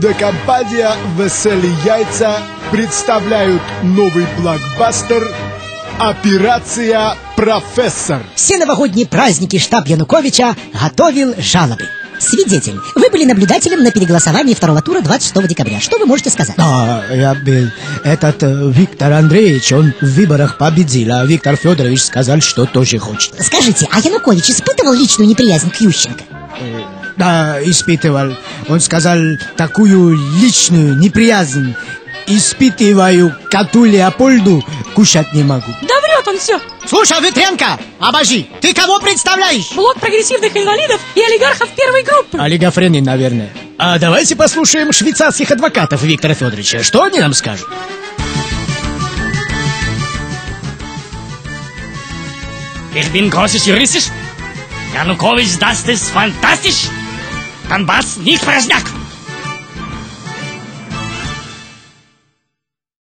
Кинокомпания «Веселые яйца» представляют новый блокбастер «Операция Профессор». Все новогодние праздники штаб Януковича готовил жалобы. Свидетель, вы были наблюдателем на переголосовании второго тура 26 декабря. Что вы можете сказать? Я был. Этот Виктор Андреевич, он в выборах победил, а Виктор Федорович сказал, что тоже хочет. Скажите, а Янукович испытывал личную неприязнь к Ющенко? Да, испытывал. Он сказал такую личную неприязнь. Испытываю коту Леопольду, кушать не могу. Да врет он все. Слушай, Ветренко, обожди, ты кого представляешь? Блок прогрессивных инвалидов и олигархов первой группы. Олигофренин, наверное. А давайте послушаем швейцарских адвокатов Виктора Федоровича. Что они нам скажут? Ich bin großes Juristisch. Janukowitsch, das ist fantastisch. Donbass nicht Порожняк.